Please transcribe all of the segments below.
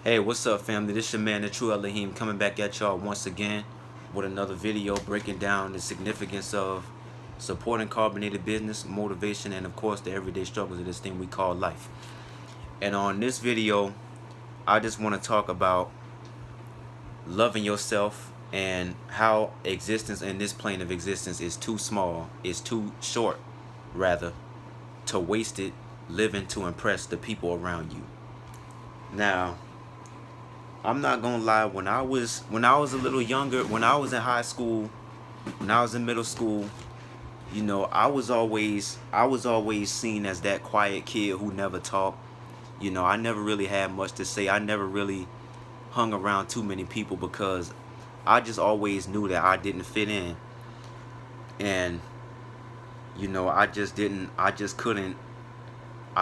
Hey, what's up, family? This your man, the True Elohim, coming back at y'all once again with another video breaking down the significance of supporting carbonated business, motivation, and of course the everyday struggles of this thing we call life. And on this video, I just want to talk about loving yourself and how existence in this plane of existence is too small, is too short, rather, to waste it living to impress the people around you. Now, I'm not gonna lie, when I was a little younger, when I was in high school, when I was in middle school, I was always seen as that quiet kid who never talked. I never really had much to say. I never really hung around too many people because I just always knew that I didn't fit in. And I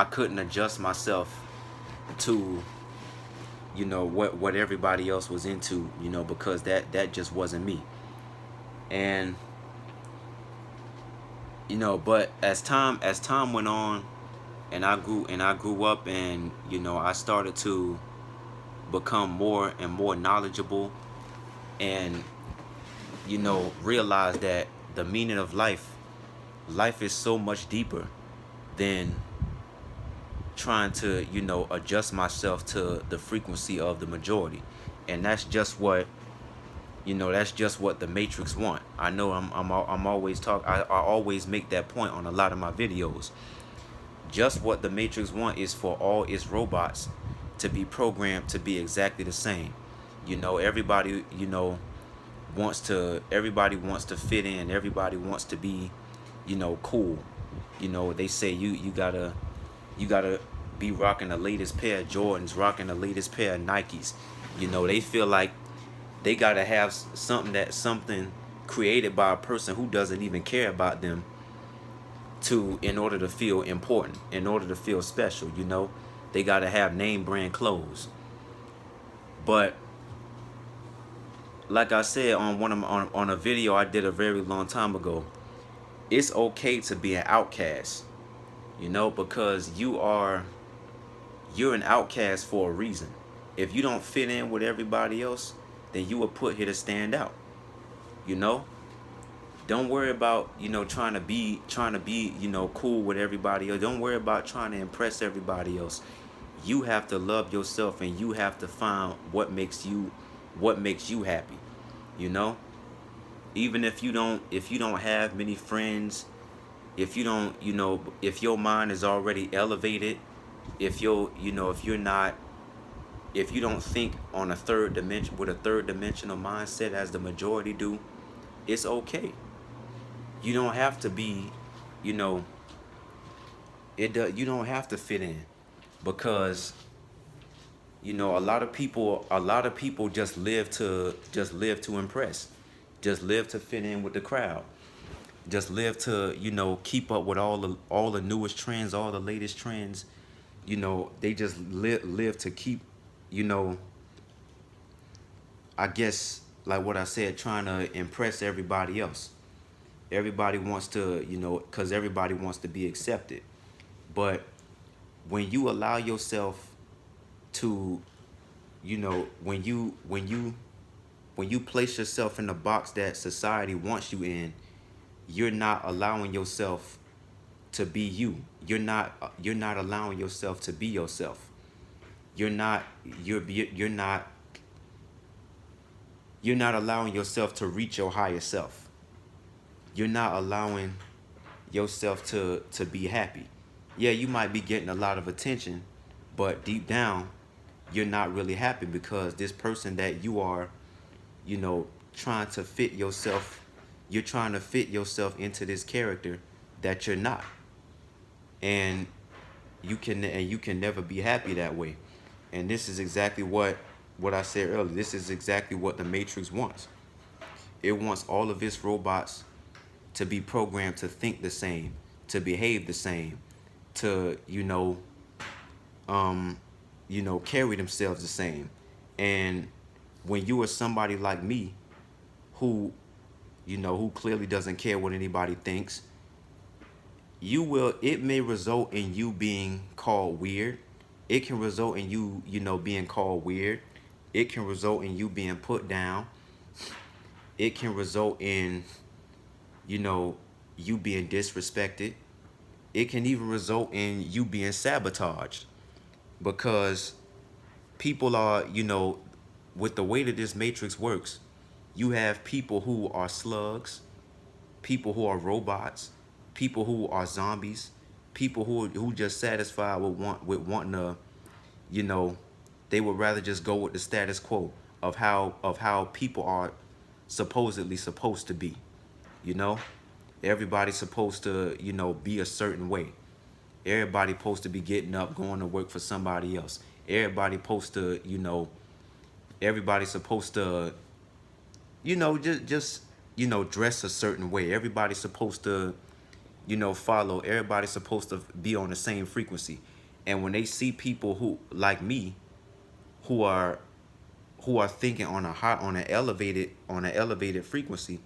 couldn't adjust myself to what everybody else was into, because that just wasn't me. And but as time went on, and I grew up, and I started to become more and more knowledgeable, and realize that the meaning of life is so much deeper than trying to adjust myself to the frequency of the majority. And that's just what the Matrix want. I know I'm always I always make that point on a lot of my videos. Just what the Matrix want is for all its robots to be programmed to be exactly the same. Everybody everybody wants to fit in. Everybody wants to be cool. They say you gotta be rocking the latest pair of Jordans, rocking the latest pair of Nikes. They feel like they gotta have something created by a person who doesn't even care about them, in order to feel important, in order to feel special. They gotta have name brand clothes. But like I said on on a video I did a very long time ago, it's okay to be an outcast. Because you're an outcast for a reason. If you don't fit in with everybody else, then you were put here to stand out. You know? Don't worry about, trying to be, cool with everybody else. Don't worry about trying to impress everybody else. You have to love yourself, and you have to find what makes you happy. You know? Even if you don't have many friends, if you don't, if your mind is already elevated, if you don't think on a third dimension with a third dimensional mindset as the majority do, it's okay. You don't have to be, you know, you don't have to fit in, because a lot of people just live to impress, just live to fit in with the crowd, just live to keep up with all the newest trends, all the latest trends. They just live to keep, you know I guess, like what I said, trying to impress everybody else. Everybody wants to, because everybody wants to be accepted. But when you allow yourself to, when you place yourself in the box that society wants you in, you're not allowing yourself to be you. You're not allowing yourself to be yourself. You're not allowing yourself to reach your higher self. You're not allowing yourself to be happy. Yeah, you might be getting a lot of attention, but deep down, you're not really happy, because this person that you are, you know, trying to fit yourself, you're trying to fit yourself into this character that you're not. And you can never be happy that way. And this is exactly what I said earlier. This is exactly what the Matrix wants. It wants all of its robots to be programmed to think the same, to behave the same, to carry themselves the same. And when you are somebody like me, who who clearly doesn't care what anybody thinks, it may result in you being called weird. it can result in you, you know, being called weird. It can result in you being put down. It can result in, you know, you being disrespected. It can even result in you being sabotaged because people are, you know, with the way that this matrix works, you have people who are slugs, people who are robots, people who are zombies, people who just satisfied with wanting to, you know, they would rather just go with the status quo of how people are supposedly supposed to be. You know, everybody's supposed to, you know, be a certain way. Everybody supposed to be getting up, going to work for somebody else. Everybody supposed to, you know, everybody's supposed to, you know, just you know, dress a certain way. Everybody's supposed to, you know, follow. Everybody's supposed to be on the same frequency. And when they see people who like me, who are thinking on a high on an elevated frequency,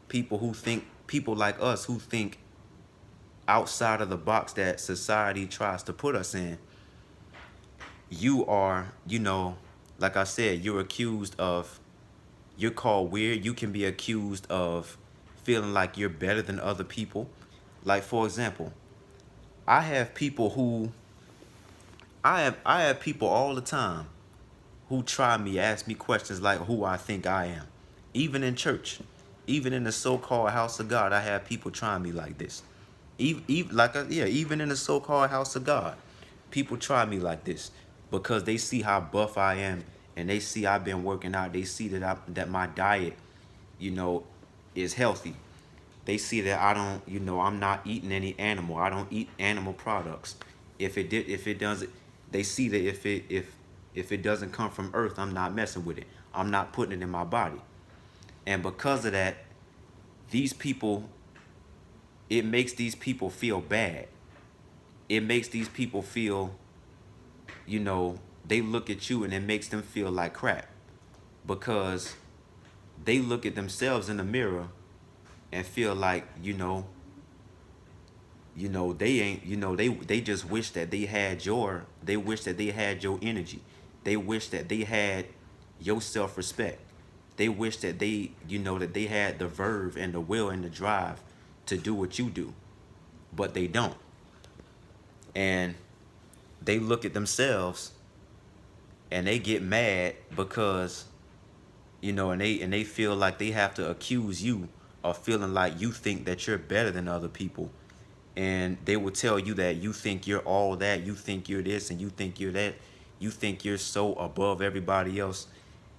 people like us who think outside of the box that society tries to put us in, you are, you know, like I said, you're called weird. You can be accused of feeling like you're better than other people. Like, for example, I have people who I have people all the time who try me, ask me questions like who I think I am. Even in church, even in the so-called house of God, I have people trying me like this. Even in the so-called house of God, people try me like this because they see how buff I am and they see I've been working out. They see that my diet, you know, is healthy. They see that I don't, you know, I'm not eating any animal. I don't eat animal products. If it doesn't, they see that if it doesn't come from earth, I'm not messing with it. I'm not putting it in my body. And because of that, these people, it makes these people feel bad. It makes these people feel, you know, they look at you and it makes them feel like crap because they look at themselves in the mirror and feel like, they ain't, they just wish that they wish that they had your energy. They wish that they had your self-respect. They wish that that they had the verve and the will and the drive to do what you do, but they don't. And they look at themselves and they get mad because, and they feel like they have to accuse you of feeling like you think that you're better than other people. And they will tell you that you think you're all that, you think you're this, and you think you're that. You think you're so above everybody else.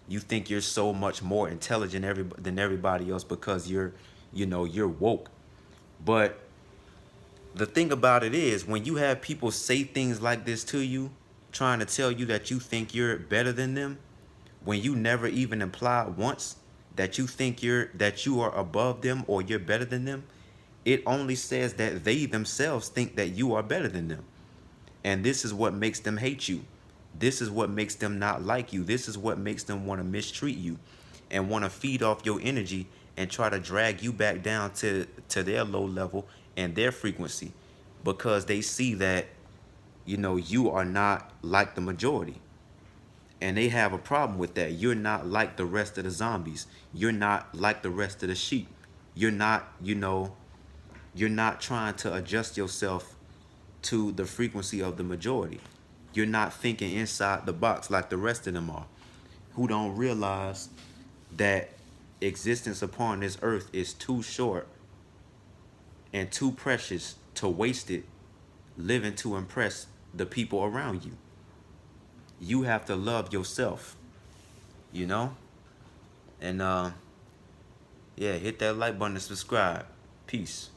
You think you're so much more intelligent than everybody else because you're woke. But the thing about it is, when you have people say things like this to you, trying to tell you that you think you're better than them, when you never even imply once that that you are above them or you're better than them, it only says that they themselves think that you are better than them. And this is what makes them hate you. This is what makes them not like you. This is what makes them want to mistreat you and want to feed off your energy and try to drag you back down to their low level and their frequency, because they see that, you are not like the majority. And they have a problem with that. You're not like the rest of the zombies. You're not like the rest of the sheep. You're not, you're not trying to adjust yourself to the frequency of the majority. You're not thinking inside the box like the rest of them are, who don't realize that existence upon this earth is too short and too precious to waste it living to impress the people around you. You have to love yourself, and yeah, hit that like button and subscribe. Peace.